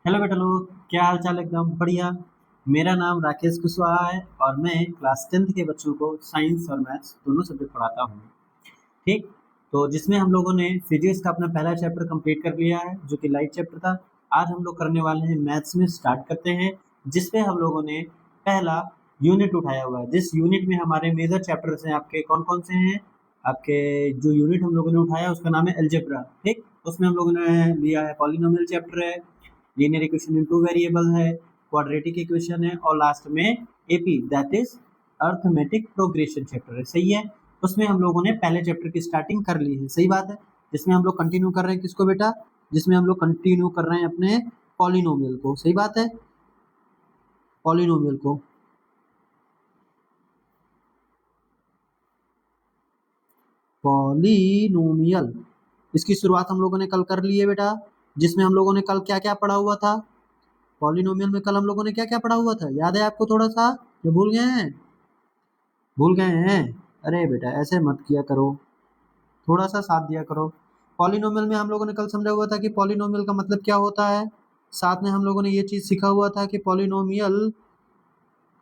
Hello बेटा लोग, क्या हाल चाल? एकदम बढ़िया। मेरा नाम राकेश कुशवाहा है और मैं क्लास 10th के बच्चों को साइंस और मैथ्स दोनों सब्जेक्ट पढ़ाता हूँ। ठीक। तो जिसमें हम लोगों ने फिजिक्स का अपना पहला चैप्टर कंप्लीट कर लिया है जो कि लाइट चैप्टर था। आज हम लोग करने वाले हैं मैथ्स में, स्टार्ट करते हैं। जिसमें हम लोगों ने पहला यूनिट उठाया हुआ है। जिस यूनिट में हमारे मेजर चैप्टर्स हैं, आपके कौन कौन से हैं? आपके जो यूनिट हम लोगों ने उठाया उसका नाम है अलजेब्रा। ठीक। उसमें हम लोगों ने लिया है पॉलिनोमियल चैप्टर है, linear equation in two variable है, क्वाड्रेटिक इक्वेशन है और लास्ट में AP that is arithmetic progression chapter है। सही है। उसमें हम लोगों ने पहले चैप्टर की स्टार्टिंग कर ली है। सही बात है। जिसमें हम लोग कंटिन्यू कर रहे हैं किसको बेटा? जिसमें हम लोग कंटिन्यू कर रहे हैं अपने पॉलिनोमियल को। सही बात है। पॉलिनोमियल को पॉलिनोमियल इसकी शुरुआत हम लोगों ने कल कर ली है बेटा। जिसमें हम लोगों ने कल क्या क्या पढ़ा हुआ था? पॉलिनोमियल में कल हम लोगों ने क्या क्या पढ़ा हुआ था, याद है आपको? थोड़ा सा ये भूल गए हैं? भूल गए हैं? अरे बेटा ऐसे मत किया करो, थोड़ा सा साथ दिया करो। पॉलिनोमियल में हम लोगों ने कल समझा हुआ था कि पॉलिनोमियल का मतलब क्या होता है। साथ में हम लोगों ने ये चीज सीखा हुआ था कि पॉलिनोमियल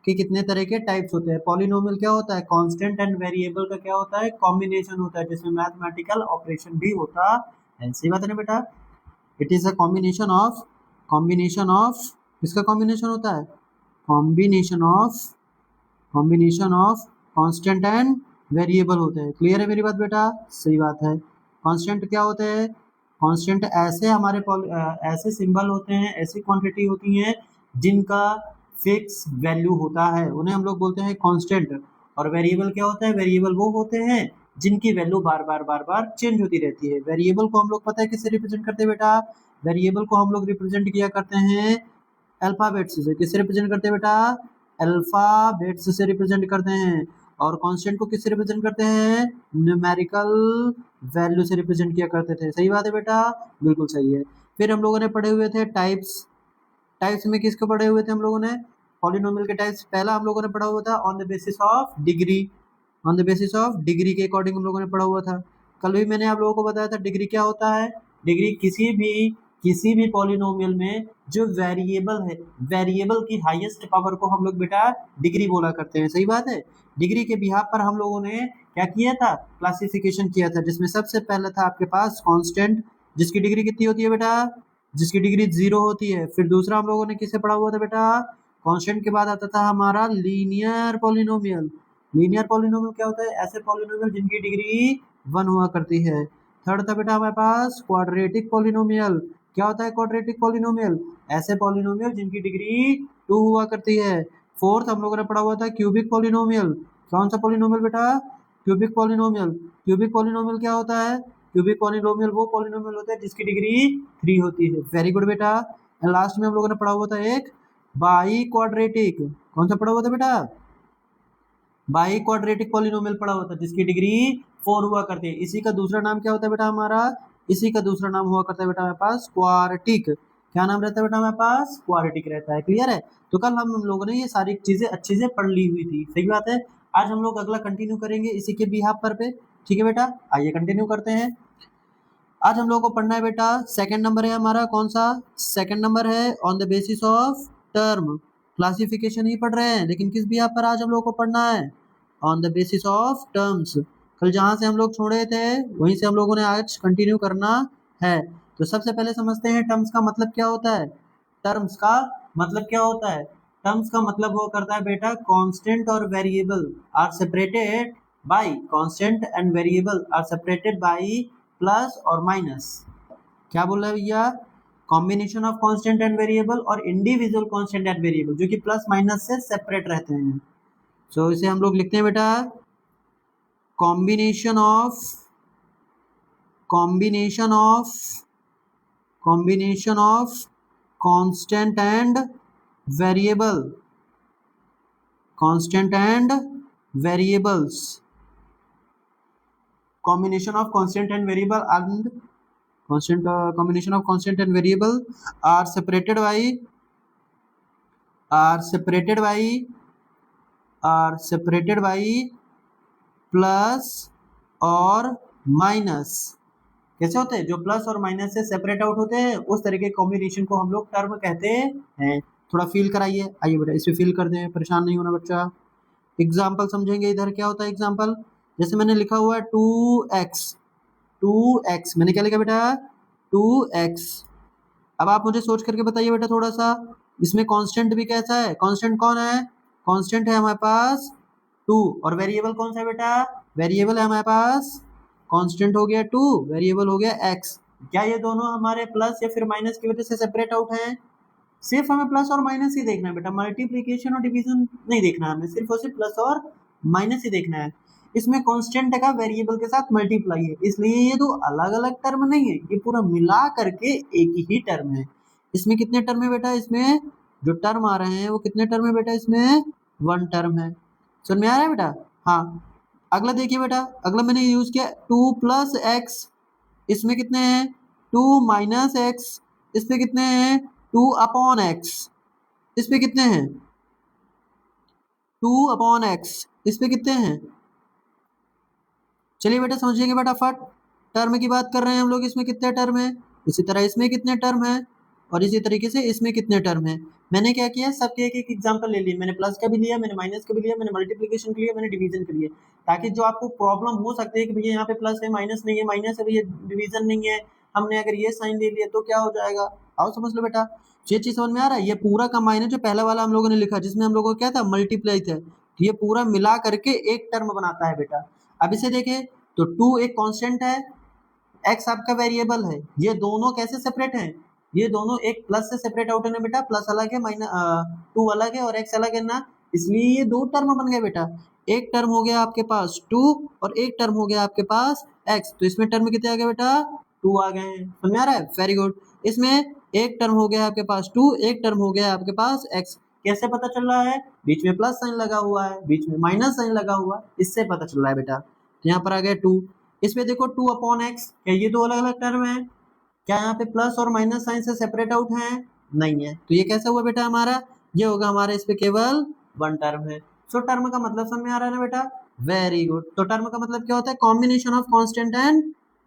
के कितने तरह के टाइप्स होते हैं। पॉलिनोमियल क्या होता है? कांस्टेंट एंड वेरिएबल का क्या होता है? कॉम्बिनेशन होता है, जिसमें मैथमेटिकल ऑपरेशन भी होता है। सही बात है ना बेटा? It is a combination of किसका कॉम्बिनेशन होता है? Combination of combination of constant and variable होते हैं। क्लियर है मेरी बात बेटा? सही बात है। कांस्टेंट क्या होते हैं? कांस्टेंट ऐसे ऐसे सिंबल होते हैं, ऐसी क्वांटिटी होती हैं जिनका फिक्स वैल्यू होता है, उन्हें हम लोग बोलते हैं कांस्टेंट। और वेरिएबल क्या होता है? वेरिएबल वो होते हैं जिनकी वैल्यू बार बार चेंज होती रहती है। वेरिएबल को हम लोग पता है किससे रिप्रेजेंट करते हैं बेटा? वेरिएबल को हम लोग रिप्रेजेंट किया करते हैं अल्फाबेट्स से। किससे रिप्रेजेंट करते हैं बेटा? अल्फाबेट्स से रिप्रेजेंट करते हैं। और कांस्टेंट को किससे रिप्रेजेंट करते हैं? न्यूमेरिकल वैल्यू से रिप्रेजेंट किया करते थे। सही बात है बेटा? बिल्कुल सही है। फिर हम लोगों ने पढ़े हुए थे टाइप्स। टाइप्स में किसको पढ़े हुए थे हम लोगों ने? पॉलिनोमियल के टाइप्स पहला हम लोगों ने पढ़ा हुआ था on the basis of degree. On the basis of degree के अकॉर्डिंग हम लोगों ने पढ़ा हुआ था। कल भी मैंने आप लोगों को बताया था डिग्री क्या होता है। डिग्री किसी भी पॉलिनोमियल में जो वेरिएबल है, वेरिएबल की हाईएस्ट पावर को हम लोग बेटा डिग्री बोला करते हैं। सही बात है। डिग्री के बिहाफ पर हम लोगों ने क्या किया था? क्लासिफिकेशन किया था, जिसमें सबसे पहले था आपके पास कांस्टेंट, जिसकी डिग्री कितनी होती है बेटा? जिसकी डिग्री 0 होती है। फिर दूसरा हम लोगों ने किसे पढ़ा हुआ था बेटा? कांस्टेंट के बाद आता था हमारा लीनियर पॉलिनोमियल। लीनियर पॉलिनोमियल क्या होता है? ऐसे पॉलिनोमियल जिनकी डिग्री 1 हुआ करती है। थर्ड था बेटा हमारे पास क्वाड्रेटिक पॉलिनोमियल। क्या होता है क्वाड्रेटिक पॉलिनोमियल? ऐसे पॉलिनोमियल जिनकी डिग्री 2 हुआ करती है। फोर्थ हम लोगों ने पढ़ा हुआ था क्यूबिक पॉलिनोमियल। कौन सा पॉलिनोमियल बेटा? Cubic polynomial. क्यूबिक पॉलिनोमियल क्या होता है? क्यूबिक पॉलिनोमियल वो पॉलिनोमियल होता है जिसकी डिग्री 3 होती है। वेरी गुड बेटा। एंड लास्ट में हम लोगों ने पढ़ा हुआ था एक बाई क्वाड्रेटिक। कौन सा पढ़ा हुआ था बेटा? बाई क्वाड्रेटिक पॉलिनोमियल पढ़ा हुआ था जिसकी डिग्री 4 हुआ करती है। इसी का दूसरा नाम क्या होता है बेटा हमारा? इसी का दूसरा नाम हुआ करता है बेटा हमारे पास क्वार्टिक। क्या नाम रहता है बेटा हमारे पास? क्वार्टिक रहता है। क्लियर है? तो कल हम लोगों ने ये सारी चीजें अच्छे से पढ़ ली हुई थी। सही बात है। आज हम लोग अगला कंटिन्यू करेंगे इसी के बिहाफ पर पे। ठीक है बेटा, आइए कंटिन्यू करते हैं। आज हम लोग को पढ़ना है बेटा सेकंड नंबर है हमारा। कौन सा सेकंड नंबर है? On the basis of term. Classification ही पढ़ रहे हैं, लेकिन किस बिहाफ पर आज हम लोग को पढ़ना है? On the basis of terms. कल जहां से हम लोग छोड़े थे वहीं से हम लोगों ने आज कंटिन्यू करना है। तो सबसे पहले समझते हैं टर्म्स का मतलब क्या होता है। टर्म्स का मतलब क्या होता है? टर्म्स का मतलब वो करता है बेटा कांस्टेंट और variable are separated by constant and variable are separated by plus और माइनस। क्या बोल रहा है भैया? Combination of constant and variable और इंडिविजुअल कांस्टेंट एंड वेरिएबल जो कि प्लस माइनस से सेपरेट रहते हैं। सो इसे हम लोग लिखते हैं बेटा combination of combination of combination of constant and variable. Constant and variables. combination of constant and variable and constant combination of constant and variable are separated by are separated by are separated by plus और minus. कैसे होते हैं, जो plus और minus से separate out होते हैं उस तरीके के कॉम्बिनेशन को हम लोग टर्म कहते हैं। थोड़ा फील कराइए, आइए बेटा इसे फील कर दें, परेशान नहीं होना बच्चा। एग्जाम्पल समझेंगे इधर क्या होता है एग्जाम्पल, जैसे मैंने लिखा हुआ है 2x, 2x मैंने क्या लिखा बेटा 2x। अब आप मुझे सोच करके बताइए बेटा थोड़ा सा, इसमें कांस्टेंट भी कैसा है, कांस्टेंट कौन है, कांस्टेंट है हमारे पास 2, और वेरिएबल कौन सा है बेटा, वेरिएबल है हमारे पास, कांस्टेंट हो गया 2, वेरिएबल हो गया x। क्या ये दोनों हमारे प्लस या फिर माइनस की वजह से सेपरेट आउट हैं, सिर्फ हमें प्लस और माइनस ही देखना है बेटा, मल्टीप्लीकेशन और डिवीजन नहीं देखना है हमें, सिर्फ और सिर्फ प्लस और माइनस ही देखना है। इसमें कांस्टेंट का वेरिएबल के साथ मल्टीप्लाई है, इसलिए ये दो अलग अलग टर्म नहीं है, ये पूरा मिला करके एक ही टर्म है। इसमें कितने टर्म है बेटा, इसमें जो टर्म आ रहे हैं वो कितने टर्म है बेटा, इसमें 1 टर्म है। समझ में आ रहा है बेटा। हाँ अगला देखिए बेटा, अगला मैंने यूज किया 2 प्लस एक्स, इसमें कितने हैं 2 माइनस एक्स, इसमें कितने हैं 2 अपॉन एक्स, इस पे कितने हैं 2 अपॉन एक्स, इस पे कितने हैं। चलिए बेटा समझिएगा बेटा फट, टर्म की बात कर रहे हैं हम लोग, इसमें कितने टर्म है, इसी तरह इसमें कितने टर्म है, और इसी तरीके से इसमें कितने टर्म है। मैंने क्या किया, सबके एक एक एग्जांपल ले लिए, मैंने प्लस का भी लिया, मैंने माइनस का भी लिया, मैंने मल्टीप्लिकेशन के लिए, मैंने डिवीजन के लिए, ताकि जो आपको प्रॉब्लम हो सकती है कि भैया यहाँ पे प्लस है माइनस नहीं है, माइनस है भैया डिवीजन नहीं है, हमने अगर ये साइन ले लिया तो क्या हो जाएगा, आओ समझ लो बेटा। ये चीज समझ में आ रहा है, ये पूरा कंबाइन है, जो पहला वाला हम लोगों ने लिखा जिसमें हम लोगों को क्या था मल्टीप्लाई था, ये पूरा मिला करके एक टर्म बनाता है बेटा। अब इसे देखें तो 2 एक कांस्टेंट है, x आपका वेरिएबल है, ये दोनों कैसे सेपरेट हैं, ये दोनों एक प्लस से सेपरेट आउट है ना बेटा, प्लस अलग है माइनस 2 अलग है और x अलग है ना, इसलिए ये दो टर्म बन गए बेटा। एक टर्म हो गया आपके पास 2 और एक टर्म हो गया आपके पास x, तो इसमें टर्म कितने आ गए बेटा 2 आ गए हैं, समझ में आ रहा है, वेरी गुड। इसमें एक टर्म हो गया आपके पास 2, एक टर्म हो गया आपके पास x, कैसे पता चल रहा है, बीच में प्लस साइन लगा हुआ है, बीच में माइनस साइन लगा हुआ है, इससे पता चल रहा है बेटा। तो यहाँ पर आ गया 2, इसमें देखो 2 अपॉन एक्स, क्या ये दो अलग अलग टर्म है, क्या यहाँ पे प्लस और माइनस साइन से सेपरेट आउट है, नहीं है, तो ये कैसा हुआ बेटा हमारा, ये होगा हमारा इस पे केवल 1 टर्म है। सो टर्म का मतलब समझ में आ रहा है ना बेटा, वेरी गुड। तो टर्म का मतलब क्या होता है, combination of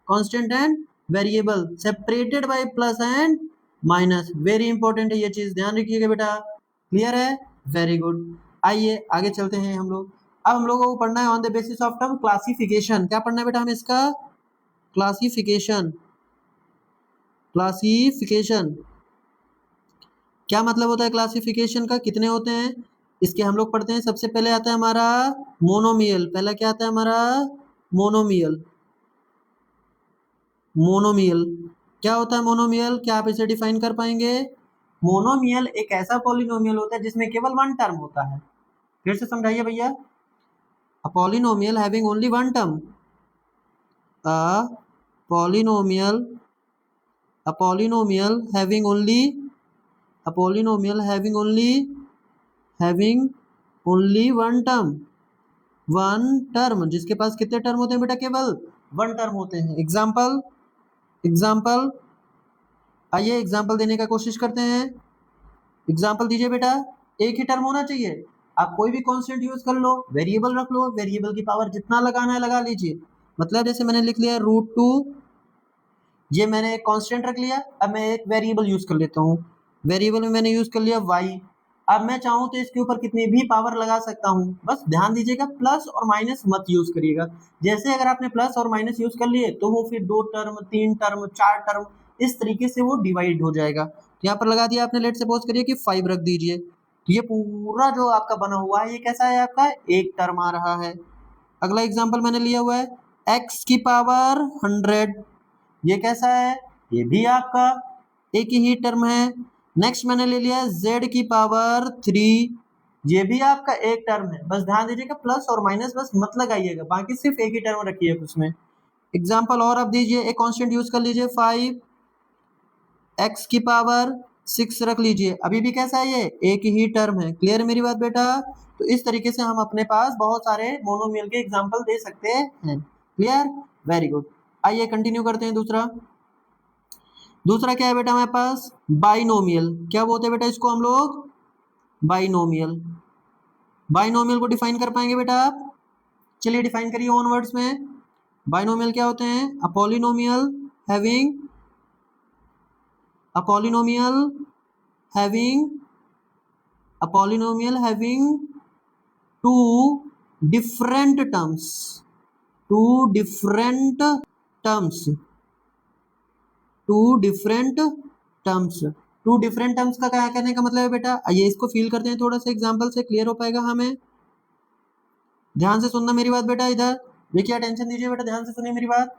constant and variable separated by plus and minus, very important है ये चीज, ध्यान रखिएगा बेटा, क्लियर है, वेरी गुड। आइए आगे चलते हैं हम लोग, अब हम लोगों को पढ़ना है on the basis of term classification, क्या पढ़ना है बेटा हमें इसका, क्लासिफिकेशन। क्लासिफिकेशन क्या मतलब होता है क्लासिफिकेशन का, कितने होते हैं इसके हम लोग पढ़ते हैं। सबसे पहले आता है हमारा मोनोमियल, पहला क्या आता है हमारा मोनोमियल। मोनोमियल क्या होता है, मोनोमियल क्या आप इसे डिफाइन कर पाएंगे, मोनोमियल एक ऐसा पॉलिनोमियल होता है जिसमें केवल 1 टर्म होता है, फिर से समझाइए भैया, a polynomial having only 1 term, a polynomial a polynomial having only a polynomial having only one term, जिसके पास कितने टर्म होते हैं बेटा, केवल 1 टर्म होते हैं। एग्जाम्पल आइए एग्जाम्पल देने का कोशिश करते हैं, एग्जाम्पल दीजिए बेटा, एक ही टर्म होना चाहिए, आप कोई भी कांस्टेंट यूज कर लो, वेरिएबल रख लो, वेरिएबल की पावर जितना लगाना है लगा लीजिए, मतलब जैसे मैंने लिख लिया √2, ये मैंने एक कांस्टेंट रख लिया, अब मैं एक वेरिएबल यूज कर लेता हूँ, वेरिएबल में मैंने यूज कर लिया y, अब मैं चाहूँ तो इसके ऊपर कितनी भी पावर लगा सकता हूँ, बस ध्यान दीजिएगा प्लस और माइनस मत यूज करिएगा, जैसे अगर आपने प्लस और माइनस यूज कर लिए तो वो फिर 2 टर्म 3 टर्म 4 टर्म इस तरीके से वो डिवाइड हो जाएगा। तो यहाँ पर लगा दिया आपने, लेट सपोज करिए कि 5 रख दीजिए, तो ये पूरा जो आपका बना हुआ है ये कैसा है आपका, एक टर्म आ रहा है। अगला एग्जाम्पल मैंने लिया हुआ है x की पावर 100, ये कैसा है, ये भी आपका एक ही टर्म है। नेक्स्ट मैंने ले लिया z की पावर 3, ये भी आपका एक टर्म है, बस ध्यान दीजिएगा प्लस और माइनस बस मत लगाइएगा, बाकी सिर्फ एक ही टर्म रखिए उसमें। एग्जाम्पल और अब दीजिए, एक कांस्टेंट यूज कर लीजिए 5, x की पावर 6 रख लीजिए, अभी भी कैसा है ये एक ही टर्म है, क्लियर है मेरी बात बेटा। तो इस तरीके से हम अपने पास बहुत सारे मोनोमियल के एग्जाम्पल दे सकते हैं, क्लियर, वेरी गुड। आइए कंटिन्यू करते हैं, दूसरा क्या है बेटा हमारे पास, बाइनोमियल, क्या बोलते हैं बेटा इसको हम लोग, बाइनोमियल। बाइनोमियल को डिफाइन कर पाएंगे बेटा आप, चलिए डिफाइन करिए ओन वर्ड्स में। बाइनोमियल क्या होते हैं, a polynomial having a polynomial having two different terms, two different terms, two different terms. Two different terms का क्या कहने का मतलब है बेटा, आइए इसको फील करते हैं थोड़ा सा एग्जांपल से, क्लियर हो पाएगा हमें। ध्यान से सुनना मेरी बात बेटा, इधर देखिए, अटेंशन दीजिए बेटा, ध्यान से सुनिए मेरी बात।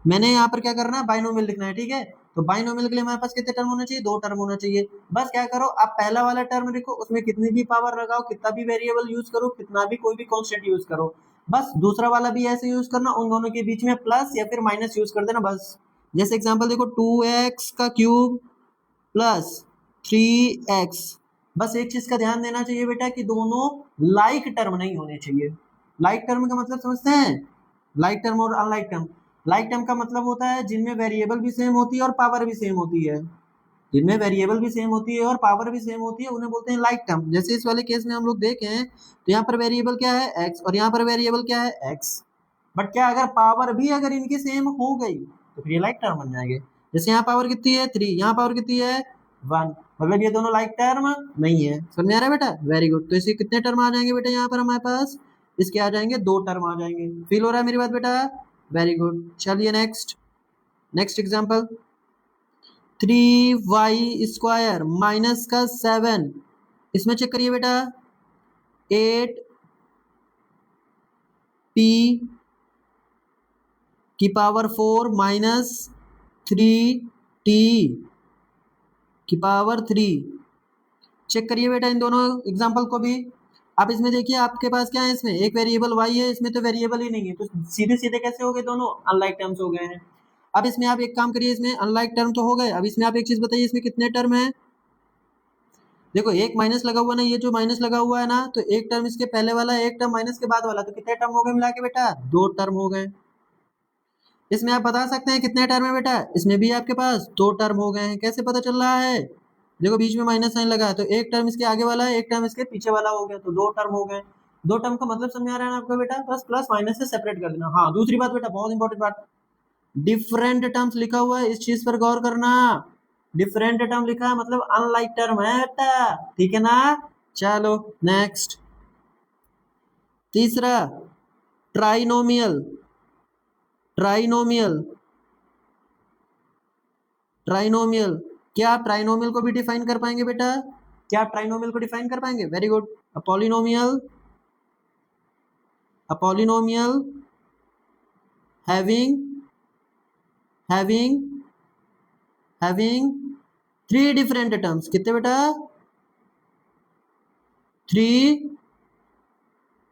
मैंने यहाँ पर क्या करना है, बाइनोमियल लिखना है, ठीक है। तो बाइनोमियल के लिए हमारे पास कितने टर्म होना चाहिए, दो टर्म होना चाहिए। बस क्या करो, आप पहला वाला टर्म लिखो, उसमें कितनी भी पावर लगाओ, कितना भी वेरिएबल यूज करो, कितना भी कोई भी कांस्टेंट यूज करो, बस दूसरा वाला भी ऐसे यूज करना, उन दोनों के बीच में प्लस या फिर माइनस यूज कर देना बस। जैसे एग्जाम्पल देखो, 2x का क्यूब प्लस 3x। बस एक चीज का ध्यान देना चाहिए बेटा कि दोनों लाइक टर्म नहीं होने चाहिए। लाइक टर्म का मतलब समझते हैं, लाइक टर्म और अनलाइक टर्म। लाइक टर्म का मतलब होता है जिनमें वेरिएबल भी सेम होती है और पावर भी सेम होती है, जिनमें वेरिएबल भी सेम होती है और पावर भी सेम होती है, उन्हें बोलते हैं लाइक टर्म। जैसे इस वाले केस में हम लोग देखें तो यहाँ पर वेरिएबल क्या है, x, और यहाँ पर वेरिएबल क्या है, x। बट क्या अगर पावर भी अगर इनकी सेम हो गई तो फिर ये लाइक टर्म बन जाएंगे। जैसे यहाँ पावर कितनी है 3, यहाँ पावर कितनी है 1, मतलब ये दोनों लाइक टर्म नहीं है। समझ में आ रहा है बेटा, वेरी गुड। तो इसे कितने टर्म आ जाएंगे बेटा, यहाँ पर हमारे पास इसके आ जाएंगे दो टर्म आ जाएंगे। फील हो रहा है मेरी बात बेटा, वेरी गुड। चलिए next, next example, 3y² minus का 7, इसमें चेक करिए बेटा, 8p की पावर 4 माइनस 3t की पावर 3। चेक करिए बेटा इन दोनों एग्जाम्पल को भी। अब इसमें देखिए आपके पास क्या है, इसमें एक वेरिएबल y है, इसमें तो वेरिएबल ही नहीं है, तो सीधे सीधे कैसे हो गए, दोनों अनलाइक टर्म्स हो गए हैं। अब इसमें आप एक काम करिए, इसमें अनलाइक टर्म तो हो गए, अब इसमें आप एक चीज बताइए, इसमें कितने टर्म है। देखो एक माइनस लगा हुआ ना, ये जो माइनस लगा हुआ है ना, तो एक टर्म इसके पहले वाला, एक टर्म माइनस के बाद वाला, तो कितने टर्म हो गए मिला के बेटा, दो टर्म हो गए। इसमें आप बता सकते हैं कितने टर्म है बेटा, इसमें भी आपके पास दो टर्म हो गए हैं। कैसे पता चल रहा है, देखो बीच में माइनस साइन लगा है, तो एक टर्म इसके आगे वाला है, एक टर्म इसके पीछे वाला हो गया, तो दो टर्म हो गए। दो टर्म का मतलब समझ आ रहा है ना आपको बेटा, बस प्लस माइनस से सेपरेट कर देना। हाँ दूसरी बात बेटा, बहुत इंपॉर्टेंट बात, डिफरेंट टर्म्स लिखा हुआ है, इस चीज पर गौर करना। डिफरेंट टर्म लिखा है मतलब अनलाइक टर्म है बेटा, ठीक है ना। चलो नेक्स्ट, तीसरा, ट्राइनोमियल। ट्राइनोमियल, ट्राइनोमियल, क्या आप ट्राइनोमियल को भी डिफाइन कर पाएंगे बेटा, क्या आप ट्राइनोमियल को डिफाइन कर पाएंगे, very good. A polynomial, a polynomial having having having three different terms, कितने बेटा, थ्री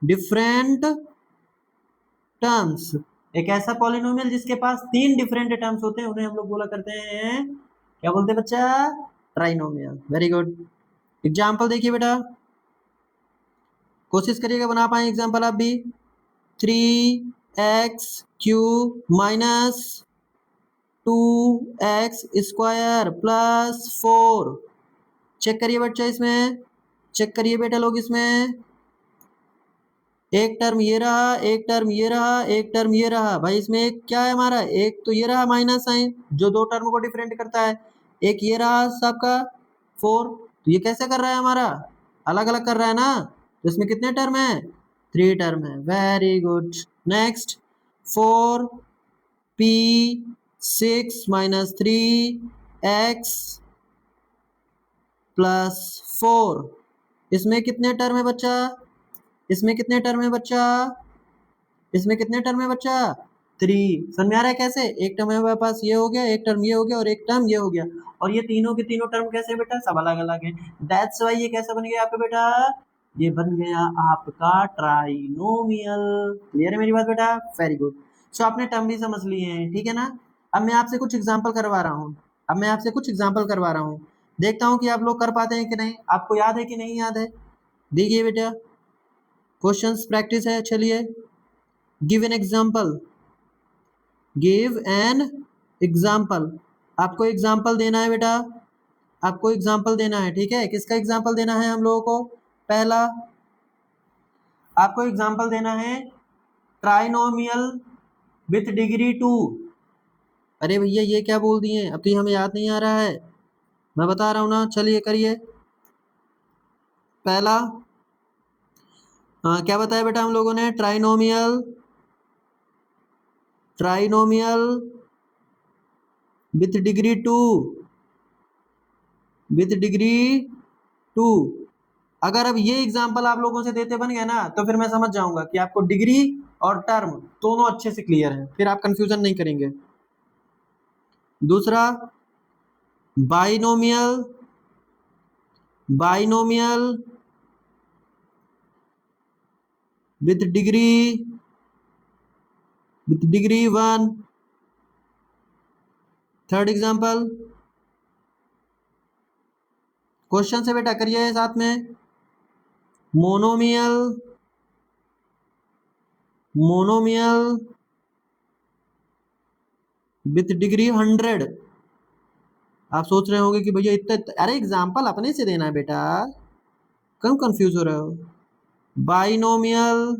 डिफरेंट टर्म्स। एक ऐसा पॉलिनोमियल जिसके पास तीन डिफरेंट टर्म्स होते हैं, उन्हें हम लोग बोला करते हैं, क्या बोलते हैं बच्चा, ट्राइनोमियल। Very good. एग्जाम्पल देखिए बेटा, कोशिश करिएगा बना पाए एग्जाम्पल आप भी। 3x³ minus 2x² plus 4। Check करिए बच्चा, इसमें चेक करिए बेटा लोग, इसमें एक टर्म ये रहा, एक टर्म ये रहा, एक टर्म ये रहा। भाई इसमें एक क्या है हमारा, एक तो ये रहा माइनस साइन जो दो टर्म को डिफरेंट करता है, एक ये रहा सबका 4। तो ये कैसे कर रहा है हमारा, अलग अलग कर रहा है ना, तो इसमें कितने टर्म है, थ्री टर्म है। Very good. Next, 4p6 minus 3x plus 4, इसमें कितने टर्म है बच्चा, इसमें कितने टर्म है बच्चा, इसमें कितने टर्म है बच्चा, थ्री। समझ में आ रहा है कैसे, एक टर्म हमारे पास ये हो गया, एक टर्म ये हो गया और एक टर्म ये हो गया, और ये तीनों के तीनों टर्म कैसे बेटा, सब अलग अलग है। दैट्स वाई ये कैसा बन गया आपका बेटा, ये बन गया आपका ट्राइनोमियल। क्लियर है मेरी बात बेटा, वेरी गुड। सो आपने टर्म भी समझ लिए हैं, ठीक है ना। अब मैं आपसे कुछ एग्जाम्पल करवा रहा हूँ, अब मैं आपसे कुछ एग्जाम्पल करवा रहा हूँ, देखता हूँ कि आप लोग कर पाते हैं कि नहीं, आपको याद है कि नहीं याद है। देखिए बेटा, क्वेश्चंस प्रैक्टिस है, चलिए। Give an example, give an example, आपको एग्जाम्पल देना है बेटा, आपको एग्जाम्पल देना है, ठीक है। किसका एग्जाम्पल देना है हम लोगों को, पहला आपको एग्जाम्पल देना है ट्राइनोमियल विथ डिग्री 2, अरे भैया ये क्या बोल दिए, अब तो ये हमें याद नहीं आ रहा है, मैं बता रहा हूँ ना, चलिए करिए। पहला क्या बताया बेटा हम लोगों ने, trinomial, trinomial with degree 2, with degree 2। अगर अब ये एग्जांपल आप लोगों से देते बन गया ना, तो फिर मैं समझ जाऊंगा कि आपको डिग्री और टर्म दोनों अच्छे से क्लियर है, फिर आप कंफ्यूजन नहीं करेंगे। दूसरा binomial, binomial with degree, with degree 1। Third example, question से बेटा करिए साथ में, मोनोमियल, मोनोमियल विथ डिग्री 100। आप सोच रहे होंगे कि भैया इतना, अरे एग्जांपल अपने से देना है बेटा, क्यों कंफ्यूज हो रहे हो। Binomial,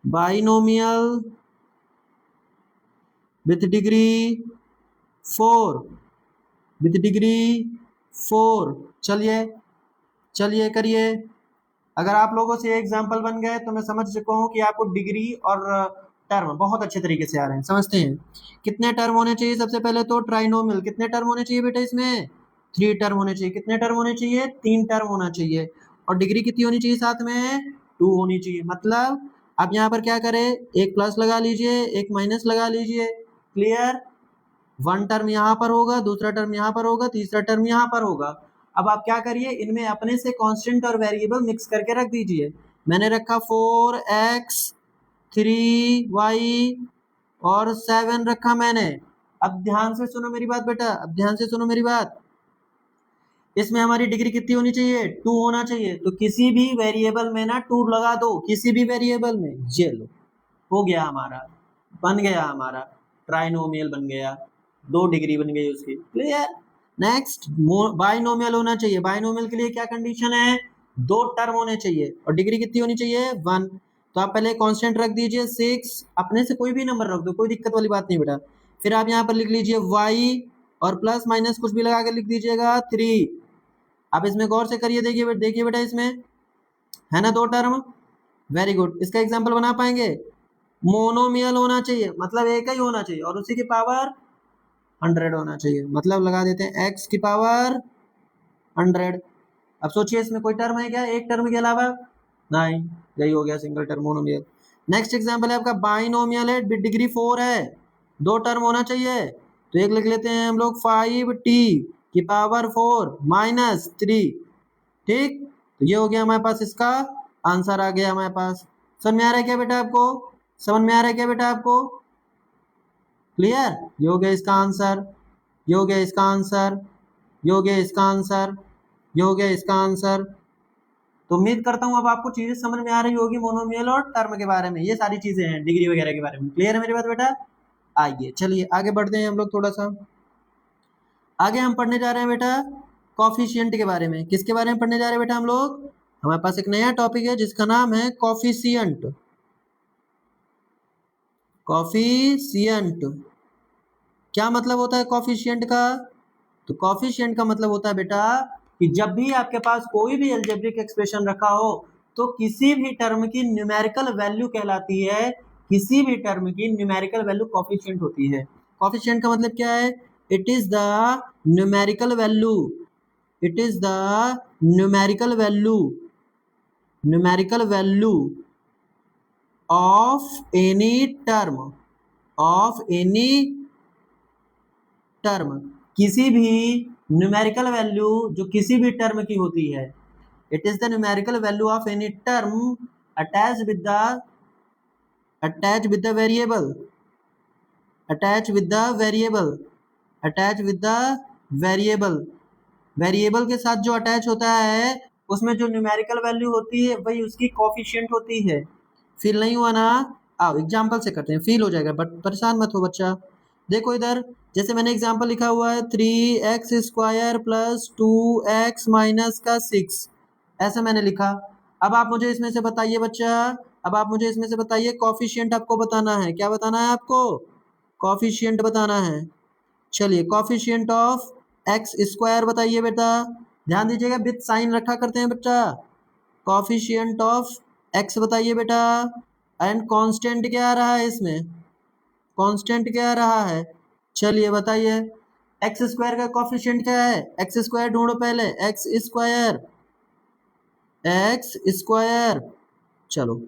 binomial with degree 4, with degree 4। चलिए, चलिए करिए। अगर आप लोगों से एग्जाम्पल बन गए तो मैं समझ चुका हूँ कि आपको डिग्री और टर्म बहुत अच्छे तरीके से आ रहे हैं, समझते हैं। कितने टर्म होने चाहिए, सबसे पहले तो ट्राइनोमियल कितने टर्म होने चाहिए बेटा इसमें, 3 टर्म होने चाहिए। कितने टर्म होने चाहिए, 3 टर्म होना चाहिए। और डिग्री कितनी होनी चाहिए साथ में, 2 होनी चाहिए। मतलब आप यहाँ पर क्या करें, एक प्लस लगा लीजिए, एक माइनस लगा लीजिए, क्लियर। 1 टर्म यहाँ पर होगा, दूसरा टर्म यहाँ पर होगा, तीसरा टर्म यहाँ पर होगा। अब आप क्या करिए, इनमें अपने से कांस्टेंट और वेरिएबल मिक्स करके रख दीजिए। मैंने रखा 4x 3y और 7 रखा मैंने। अब ध्यान से सुनो मेरी बात बेटा, अब ध्यान से सुनो मेरी बात। इसमें हमारी डिग्री कितनी होनी चाहिए, 2 होना चाहिए। तो किसी भी वेरिएबल में ना 2 लगा दो, किसी भी वेरिएबल में। ये लो, हो गया हमारा, बन गया हमारा ट्राइनोमियल, बन गया, 2 डिग्री बन गई उसकी, क्लियर। नेक्स्ट बाइनोमियल होना चाहिए। बाइनोमियल के लिए क्या कंडीशन है, 2 टर्म होने चाहिए और डिग्री कितनी होनी चाहिए, 1। तो आप पहले कांस्टेंट रख दीजिए 6, अपने से कोई भी नंबर रख दो, कोई दिक्कत वाली बात नहीं बेटा। फिर आप यहाँ पर लिख लीजिए y और प्लस माइनस कुछ भी लगा के लिख दीजिएगा 3। आप इसमें गौर से करिए, देखिए देखिए बेटा, इसमें है ना 2 टर्म, वेरी गुड। इसका एग्जाम्पल बना पाएंगे, मोनोमियल होना चाहिए, मतलब एक ही होना चाहिए और उसी की पावर 100 होना चाहिए। मतलब लगा देते हैं x की पावर 100। अब सोचिए इसमें कोई टर्म है क्या, एक टर्म के अलावा, नहीं, यही हो गया single term monomial. Next example है आपका बाइनोमियल है, डिग्री 4 है, 2 टर्म होना चाहिए। तो एक लिख लेते हैं हम लोग 5t की पावर 4 माइनस 3, ठीक। तो ये हो गया हमारे पास, इसका आंसर आ गया हमारे पास। समझ में आ रहा है क्या बेटा आपको, समझ में आ रहा है क्या बेटा आपको, क्लियर। ये हो गया इसका आंसर, ये हो गया इसका आंसर, ये हो गया इसका आंसर, ये हो गया इसका आंसर। तो उम्मीद करता हूँ अब आपको चीजें समझ में आ रही होगी मोनोमियल और टर्म के बारे में, ये सारी चीजें हैं डिग्री वगैरह के बारे में, क्लियर है मेरी बात बेटा। आइए चलिए आगे बढ़ते हैं हम लोग थोड़ा सा। आगे हम पढ़ने जा रहे हैं बेटा कॉफिशिएंट के बारे में। किसके बारे में पढ़ने जा रहे हैं बेटा हम लोग, हमारे पास एक नया टॉपिक है जिसका नाम है कॉफिशिएंट। कॉफिशिएंट क्या मतलब होता है कॉफिशिएंट का, तो कॉफिशिएंट का मतलब होता है बेटा कि जब भी आपके पास कोई भी अलजेब्रिक एक्सप्रेशन रखा हो, तो किसी भी टर्म की न्यूमेरिकल वैल्यू कहलाती है, किसी भी टर्म की न्यूमेरिकल वैल्यू कॉफिशिएंट होती है। कॉफिशिएंट का मतलब क्या है, it is the numerical value, it is the numerical value, numerical value of any term, of any term, किसी भी न्यूमेरिकल वैल्यू जो किसी भी टर्म की होती है। It is the numerical value of any term attach with the, attach with the variable, attach with the variable, attach with the variable. Variable के साथ जो अटैच होता है उसमें जो न्यूमेरिकल वैल्यू होती है वही उसकी कॉफिशिएंट होती है। फील नहीं हुआ ना, आओ एग्जाम्पल से करते हैं, फील हो जाएगा, बट परेशान मत हो बच्चा। देखो इधर, जैसे मैंने एग्जाम्पल लिखा हुआ है 3x² प्लस 2x माइनस का 6, ऐसा मैंने लिखा। अब आप मुझे इसमें से बताइए बच्चा, अब आप मुझे इसमें से बताइए कॉफिशिएंट आपको बताना है, क्या बताना है आपको, कॉफिशिएंट बताना है। चलिए कॉफिशिएंट ऑफ एक्स स्क्वायर बताइए बेटा, ध्यान दीजिएगा विथ साइन रखा करते हैं बेटा। कॉफिशिएंट ऑफ एक्स बताइए बेटा, एंड कांस्टेंट क्या आ रहा है इसमें, कांस्टेंट क्या आ रहा है, चलिए बताइए। एक्स स्क्वायर का कॉफिशिएंट क्या है, एक्स स्क्वायर ढूंढो पहले, एक्स स्क्वायर, एक्स स्क्वायर, चलो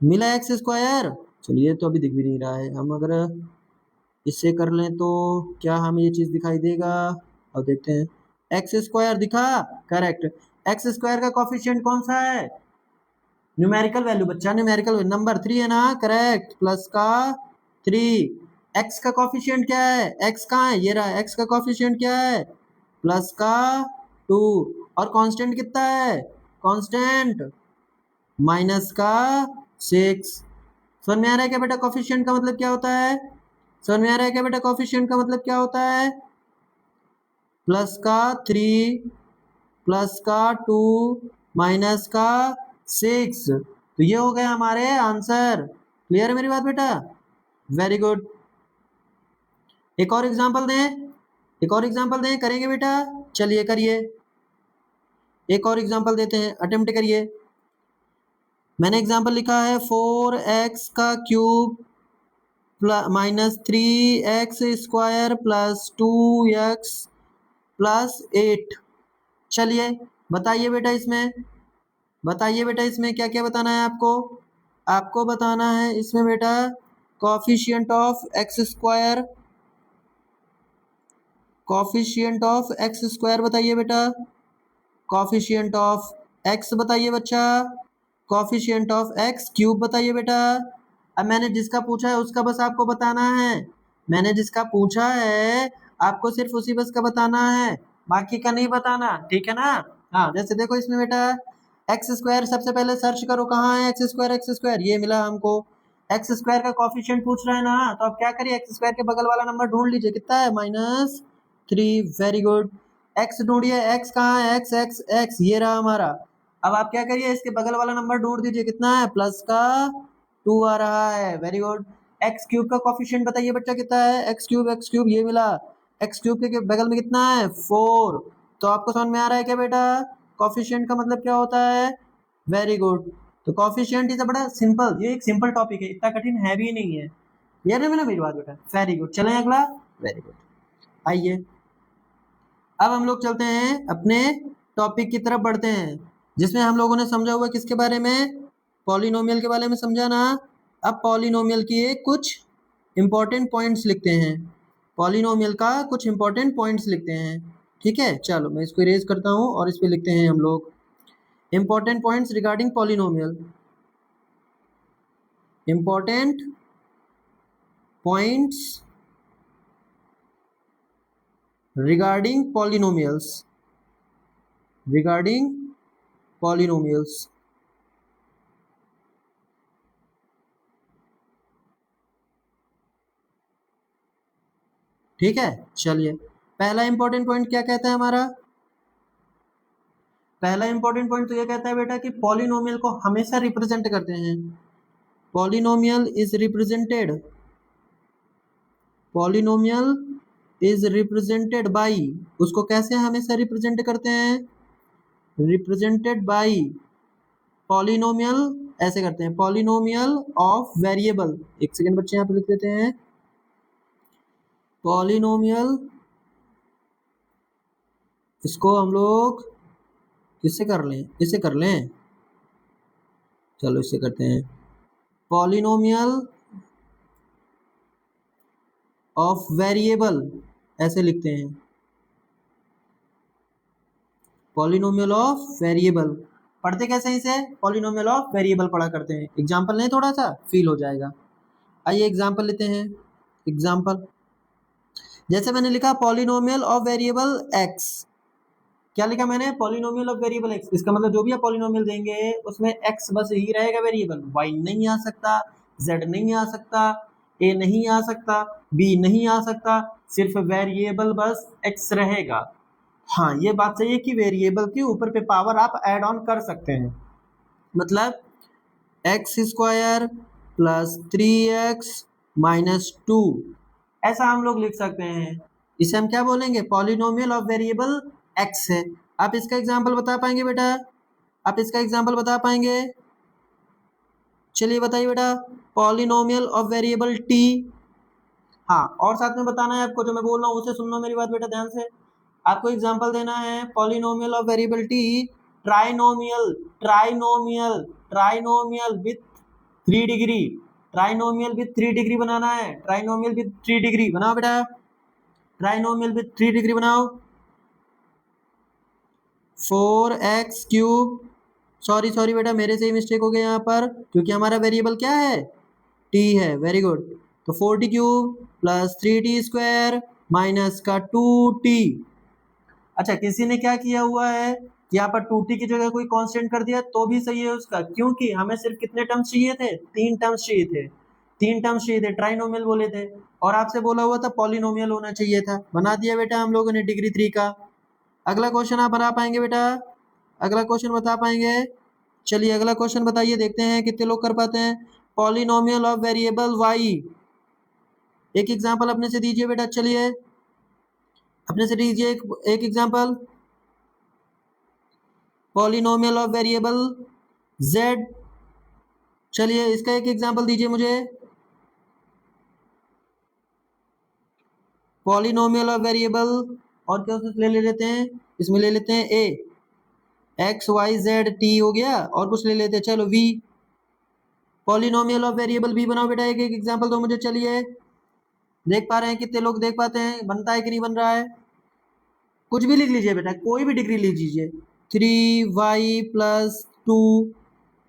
मिला एक्स स्क्वायर। चलिए तो अभी दिख भी नहीं रहा है, हम अगर इससे कर लें तो क्या हमें ये चीज दिखाई देगा, और देखते हैं। एक्स स्क्वायर दिखा, करेक्ट। एक्स स्क्वायर का कॉफिशिएंट कौन सा है, न्यूमेरिकल वैल्यू बच्चा, न्यूमेरिकल वैल्यू नंबर 3 है ना, करेक्ट, प्लस का 3। एक्स का कॉफिशिएंट क्या है, एक्स कहाँ है, ये रहा, एक्स का कॉफिशिएंट क्या है, प्लस का 2। और कांस्टेंट कितना है, कांस्टेंट माइनस का 6। समझ में आ रहा है क्या बेटा कॉफिशिएंट का मतलब क्या होता है, समझ में आ रहा है क्या बेटा कॉफिशिएंट का मतलब क्या होता है, प्लस का 3, प्लस का 2, माइनस का 6। तो ये हो गया हमारे आंसर। क्लियर है मेरी बात बेटा, वेरी गुड। एक और एग्जांपल दें, एक और एग्जांपल दें, करेंगे बेटा, चलिए करिए, एक और एग्जांपल देते हैं, अटेम्प्ट करिए। मैंने एग्जांपल लिखा है 4x का cube minus 3x square plus 2x plus 8। चलिए बताइए बेटा इसमें, बताइए बेटा इसमें क्या क्या बताना है आपको, आपको बताना है इसमें बेटा coefficient of x square, coefficient of x square बताइए बेटा, कॉफिशिएंट ऑफ एक्स बताइए बच्चा, कॉफिशिएंट ऑफ एक्स क्यूब बताइए बेटा। अब मैंने जिसका पूछा है उसका बस आपको बताना है, मैंने जिसका पूछा है आपको सिर्फ उसी बस का बताना है, बाकी का नहीं बताना, ठीक है ना। हाँ जैसे देखो इसमें बेटा एक्स स्क्वायर, सबसे पहले सर्च करो कहाँ है एक्स स्क्वायर, एक्स स्क्वायर ये मिला हमको। एक्स स्क्वायर का कॉफिशिएंट पूछ रहा है ना, तो आप क्या करिए, एक्स स्क्वायर के बगल वाला नंबर ढूंढ लीजिए, कितना है, -3। Very good. एक्स ढूंढिए, एक्स कहाँ है, एक्स एक्स एक्स ये रहा हमारा। अब आप क्या करिए, इसके बगल वाला नंबर ढूंढ दीजिए, कितना है, प्लस का 2 आ रहा है, वेरी गुड। एक्स क्यूब का कॉफिशिएंट बताइए बच्चा कितना है, एक्स क्यूब ये मिला, एक्स क्यूब के बगल में कितना है, 4। तो आपको समझ में आ रहा है क्या बेटा कॉफिशिएंट का मतलब क्या होता है, वेरी गुड। तो कॉफिशिएंट इज अ बड़ा सिंपल, ये एक सिंपल टॉपिक है, इतना कठिन है भी नहीं है, ये ना मेरी बात बेटा, वेरी गुड। चलें अगला, वेरी गुड। आइए अब हम लोग चलते हैं अपने टॉपिक की तरफ बढ़ते हैं, जिसमें हम लोगों ने समझा हुआ किसके बारे में, पॉलिनोमियल के बारे में समझा ना। अब पॉलिनोमियल की कुछ इंपॉर्टेंट पॉइंट्स लिखते हैं, पॉलिनोमियल का कुछ इंपॉर्टेंट पॉइंट्स लिखते हैं, ठीक है। चलो मैं इसको इरेज करता हूँ और इस पे लिखते हैं हम लोग important points regarding polynomial, important points regarding polynomials, regarding polynomials। ठीक है, चलिए पहला इंपॉर्टेंट पॉइंट क्या कहता है हमारा, पहला इंपॉर्टेंट पॉइंट तो ये कहता है बेटा कि पॉलिनोमियल को हमेशा रिप्रेजेंट करते हैं, polynomial is represented, polynomial is represented by, उसको कैसे हमेशा रिप्रेजेंट करते हैं, रिप्रेजेंटेड बाई पॉलिनोमियल, ऐसे करते हैं, पॉलिनोमियल ऑफ वेरिएबल। एक सेकंड बच्चे यहाँ पे लिख देते हैं, पॉलिनोमियल, इसको हम लोग किससे कर लें, इससे कर लें, चलो इससे करते हैं, पॉलिनोमियल ऑफ वेरिएबल ऐसे लिखते हैं, पॉलिनोमियल ऑफ वेरिएबल। पढ़ते कैसे इसे, पॉलिनोमियल ऑफ वेरिएबल पढ़ा करते हैं, एग्जाम्पल नहीं थोड़ा सा फील हो जाएगा। आइए एग्जाम्पल लेते हैं, एग्जाम्पल जैसे मैंने लिखा पॉलिनोमियल ऑफ वेरिएबल एक्स, क्या लिखा मैंने, पॉलिनोमियल ऑफ वेरिएबल एक्स, इसका मतलब जो भी आप पॉलिनोमियल देंगे उसमें एक्स बस ही रहेगा वेरिएबल, वाई नहीं आ सकता, जेड नहीं आ सकता, ए नहीं आ सकता, बी नहीं आ सकता, सिर्फ वेरिएबल बस एक्स रहेगा। हाँ ये बात सही है कि वेरिएबल के ऊपर पे पावर आप ऐड ऑन कर सकते हैं, मतलब x square plus 3x minus 2 ऐसा हम लोग लिख सकते हैं। इसे हम क्या बोलेंगे, पॉलिनोमियल ऑफ वेरिएबल एक्स है। आप इसका एग्जाम्पल बता पाएंगे बेटा, आप इसका एग्जाम्पल बता पाएंगे? चलिए बताइए बेटा, पॉलिनोमियल ऑफ वेरिएबल टी। हाँ, और साथ में बताना है आपको, जो मैं बोल रहा हूँ उसे सुनना मेरी बात बेटा ध्यान से। आपको एग्जांपल देना है polynomial of variable T, trinomial, trinomial, trinomial with 3 degree, trinomial with 3 degree बनाना है, ट्राइनोमियल विथ 3 डिग्री बनाओ बेटा, ट्राइनोमियल विथ 3 डिग्री बनाओ। 4x³ सॉरी सॉरी बेटा, मेरे से ही मिस्टेक हो गया यहाँ पर, क्योंकि हमारा वेरिएबल क्या है, टी है। Very good. तो 4t³ प्लस 3t² माइनस का 2t। अच्छा, किसी ने क्या किया हुआ है कि यहाँ पर 2t की जगह कोई कांस्टेंट कर दिया तो भी सही है उसका, क्योंकि हमें सिर्फ कितने टर्म्स चाहिए थे, 3 टर्म्स चाहिए थे, 3 टर्म्स चाहिए थे, ट्राइनोमियल बोले थे, और आपसे बोला हुआ था पॉलिनोमियल होना चाहिए था। बना दिया बेटा हम लोगों ने डिग्री 3 का। अगला क्वेश्चन आप बना पाएंगे बेटा, अगला क्वेश्चन बता पाएंगे? चलिए अगला क्वेश्चन बताइए, देखते हैं कितने लोग कर पाते हैं। पॉलिनोमियल ऑफ वेरिएबल वाई, एक एग्जांपल अपने से दीजिए बेटा, चलिए अपने से दीजिए एक example. Polynomial of variable Z, चलिए इसका एक एग्जांपल दीजिए मुझे। पॉलिनोमियल ऑफ वेरिएबल, और क्या ले लेते हैं, इसमें ले लेते हैं a, x y z t हो गया, और कुछ ले लेते हैं, चलो v. Polynomial of variable b बनाओ बेटा, एक एक एग्जांपल दो मुझे, चलिए देख पा रहे हैं कितने लोग देख पाते हैं, बनता है कि नहीं बन रहा है? कुछ भी लिख लीजिए बेटा, कोई भी डिग्री लीजिए। 3y+2,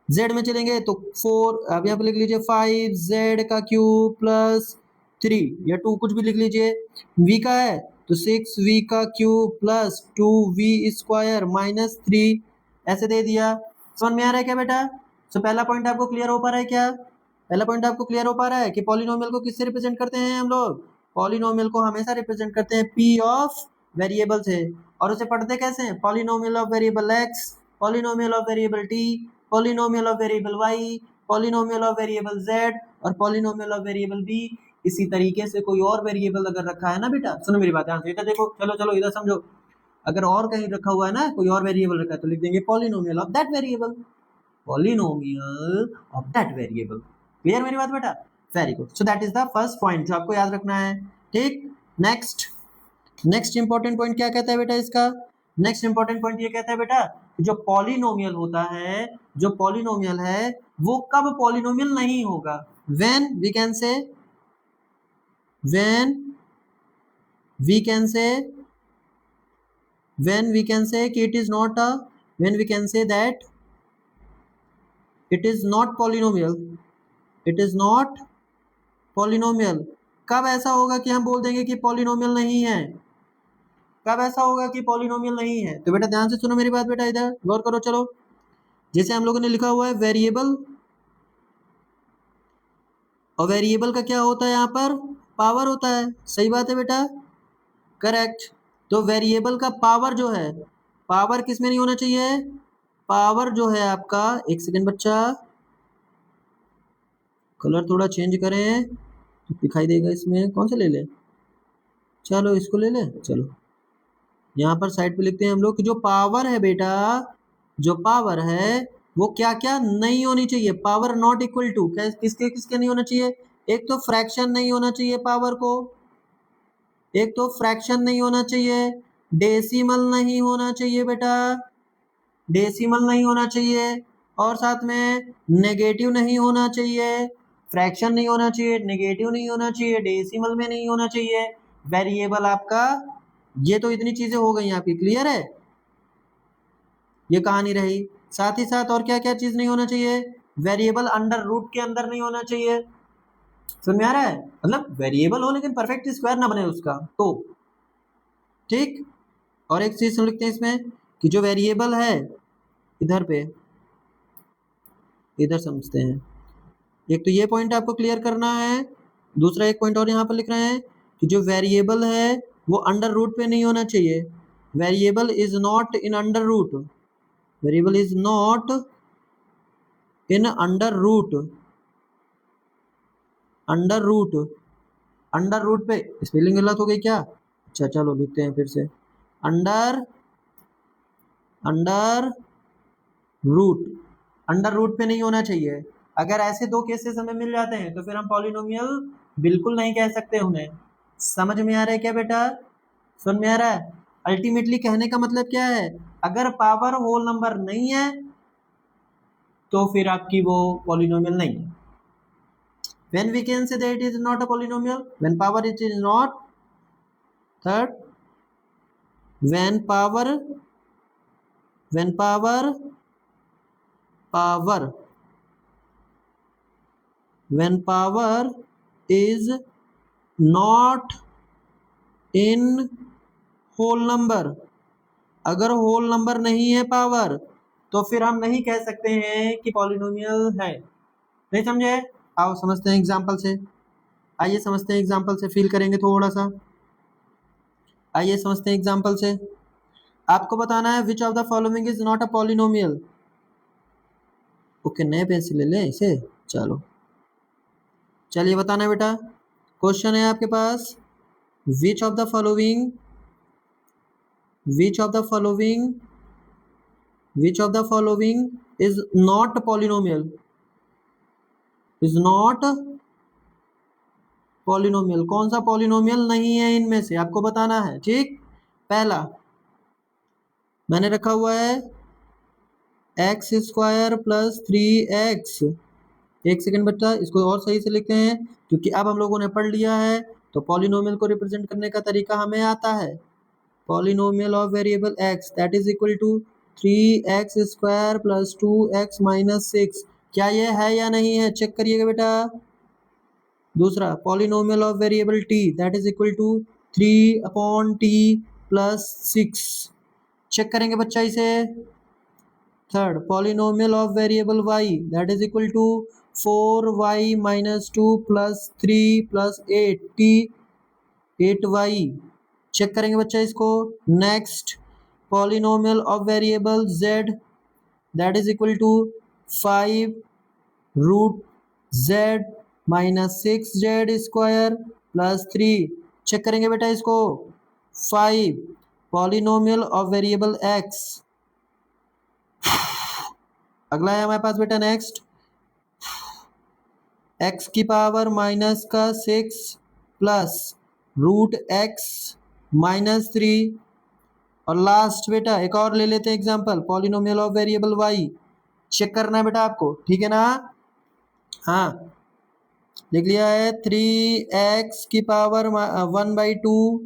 जेड में चलेंगे तो 4, अब यहाँ पे लिख लीजिए 5z³ प्लस 3 या 2, कुछ भी लिख लीजिए। v का है तो 6v³ प्लस 2v² माइनस 3, ऐसे दे दिया। समझ में आ रहा है क्या बेटा? तो पहला पॉइंट आपको क्लियर हो पा रहा है क्या? पहला पॉइंट आपको क्लियर हो पा रहा है कि पॉलिनोमियल को किससे रिप्रेजेंट करते हैं हम लोग? पॉलिनोमियल को हमेशा रिप्रेजेंट करते हैं p ऑफ वेरिएबल से, और उसे पढ़ते कैसे हैं? Polynomial of variable x, polynomial of variable t, polynomial of variable y, polynomial of variable z, और पॉलिनोमियल ऑफ वेरिएबल b। इसी तरीके से कोई और वेरिएबल अगर रखा है ना बेटा, सुनो मेरी बात ध्यान से, इधर देखो, चलो चलो इधर समझो, अगर और कहीं रखा हुआ है ना, कोई और वेरिएबल रखा है तो लिख देंगे polynomial of that variable, polynomial of that variable. Clear मेरी बात बेटा? Very good. So that is the first point जो आपको याद रखना है। ठीक, नेक्स्ट, नेक्स्ट इंपॉर्टेंट पॉइंट क्या कहता है बेटा इसका? नेक्स्ट इंपॉर्टेंट पॉइंट ये कहता है बेटा, जो पॉलिनोमियल होता है, जो पॉलिनोमियल है वो कब पॉलिनोमियल नहीं होगा? When we can say, when we can say, when we can say कि it is not a, when we can say that it is not polynomial, it is not polynomial. कब ऐसा होगा कि हम बोल देंगे कि पॉलिनोमियल नहीं है? कब ऐसा होगा कि पॉलिनोमियल नहीं है? तो बेटा ध्यान से सुनो मेरी बात बेटा, इधर गौर करो। चलो, जैसे हम लोगों ने लिखा हुआ है वेरिएबल, और वेरिएबल का क्या होता है यहाँ पर? पावर होता है। सही बात है बेटा, करेक्ट। तो वेरिएबल का पावर जो है, पावर किस में नहीं होना चाहिए? पावर जो है आपका, एक सेकेंड बच्चा, कलर थोड़ा चेंज करें तो दिखाई देगा इसमें, कौन सा ले ले, चलो इसको ले ले। चलो यहाँ पर साइड पे लिखते हैं हम लोग कि जो पावर है बेटा, जो पावर है वो क्या क्या नहीं होनी चाहिए? पावर नॉट इक्वल टू, किसके किसके नहीं होना चाहिए? एक तो फ्रैक्शन नहीं होना चाहिए पावर को, एक तो फ्रैक्शन नहीं होना चाहिए, डेसिमल नहीं होना चाहिए बेटा, डेसिमल नहीं होना चाहिए, और साथ में नेगेटिव नहीं होना चाहिए। फ्रैक्शन नहीं होना चाहिए, नेगेटिव नहीं होना चाहिए, डेसिमल में नहीं होना चाहिए। वेरिएबल आपका, ये तो इतनी चीजें हो गई आपकी, क्लियर है? ये कहानी रही। साथ ही साथ और क्या क्या चीज नहीं होना चाहिए? वेरिएबल अंडर रूट के अंदर नहीं होना चाहिए। समझ में आ रहा है? मतलब वेरिएबल हो लेकिन परफेक्ट स्क्वायर ना बने उसका तो। ठीक, और एक चीज लिखते हैं इसमें कि जो वेरिएबल है, इधर पे, इधर समझते हैं। एक तो ये पॉइंट आपको क्लियर करना है, दूसरा एक पॉइंट और यहाँ पर लिख रहे हैं कि जो वेरिएबल है वो अंडर रूट पे नहीं होना चाहिए। Variable is not in under root, variable is not in under root, under root under root पे स्पेलिंग गलत हो गई क्या? अच्छा चलो लिखते हैं फिर से, under under root, under root पे नहीं होना चाहिए। अगर ऐसे दो केसेस हमें मिल जाते हैं तो फिर हम पॉलिनोमियल बिल्कुल नहीं कह सकते उन्हें। समझ में आ रहा है क्या बेटा? सुन में आ रहा है? अल्टीमेटली कहने का मतलब क्या है, अगर पावर होल नंबर नहीं है तो फिर आपकी वो पॉलिनोमियल नहीं है। when we can say that it is not a polynomial, when power it is not, third, when power when power power when power is not in whole number, अगर whole number नहीं है power तो फिर हम नहीं कह सकते हैं कि पॉलिनोमियल है। नहीं समझे? आओ समझते हैं एग्जांपल से, आइए समझते हैं एग्जांपल से, फील करेंगे थोड़ा सा। आइए समझते हैं एग्जांपल से। आपको बताना है विच of the following is not a polynomial. Okay, नए पेन से ले लें इसे। चलो चलिए बताना है बेटा, क्वेश्चन है आपके पास, which of the following which of the following which of the following is not polynomial, is not polynomial, कौन सा पॉलिनोमियल नहीं है इनमें से आपको बताना है। ठीक, पहला मैंने रखा हुआ है एक्स स्क्वायर प्लस 3x। एक सेकेंड बच्चा, इसको और सही से लिखते हैं क्योंकि अब हम लोगों ने पढ़ लिया है तो पॉलिनोमियल को रिप्रेजेंट करने का तरीका हमें आता है। Polynomial of variable x that is equal to 3x square plus 2x minus 6। क्या ये है या नहीं है, चेक करिएगा बेटा। दूसरा polynomial of variable t that is equal to 3/t plus 6। Check करेंगे बच्चा इसे। Third polynomial of variable y that is equal to 4y minus 2 plus 3 plus 8t 8y। Check करेंगे बच्चा इसको। Next polynomial of variable z that is equal to 5 root z minus 6z square plus 3। Check करेंगे बेटा इसको। 5 polynomial of variable x। अगला है हमारे पास बेटा नेक्स्ट x की पावर माइनस का 6 प्लस रूट x माइनस 3। और लास्ट बेटा एक और ले लेते हैं example, polynomial of variable y। Check करना है बेटा आपको, ठीक है ना? हाँ लिख लिया है 3x की पावर 1/2,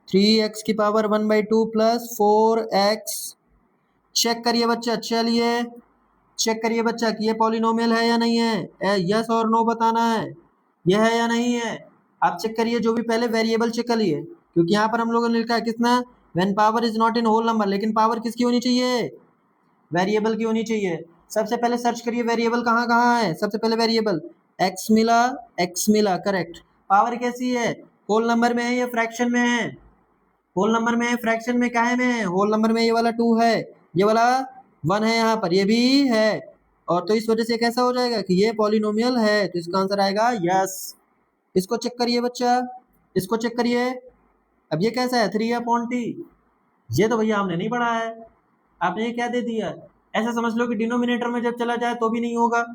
3x की पावर 1/2 प्लस 4x। चेक करिए बच्चा, चलिए चेक करिए बच्चा कि ये पॉलिनोमियल है या नहीं है, यस और नो बताना है, यह है या नहीं है। आप चेक करिए, जो भी पहले वेरिएबल चेक करिए क्योंकि यहाँ पर हम लोगों ने लिखा है कितना, when power is not in whole number, लेकिन पावर किसकी होनी चाहिए, वेरिएबल की होनी चाहिए। सबसे पहले सर्च करिए वेरिएबल कहाँ कहाँ है, सबसे पहले वेरिएबल x मिला करेक्ट। पावर कैसी है, होल नंबर में है या फ्रैक्शन में है, होल नंबर में है, फ्रैक्शन में काहे में है, होल नंबर में ये वाला 2 है, ये वाला 1 है, यहाँ पर ये भी है। और तो इस वजह से कैसा हो जाएगा कि ये पॉलिनोमियल है, तो इसका आंसर आएगा यस। इसको चेक करिए बच्चा, इसको चेक करिए। अब ये कैसा है 3/t, ये तो भैया हमने नहीं पढ़ा है, आपने ये क्या दे दिया। ऐसा समझ लो कि डिनोमिनेटर में जब चला जाए तो भी नहीं होगा।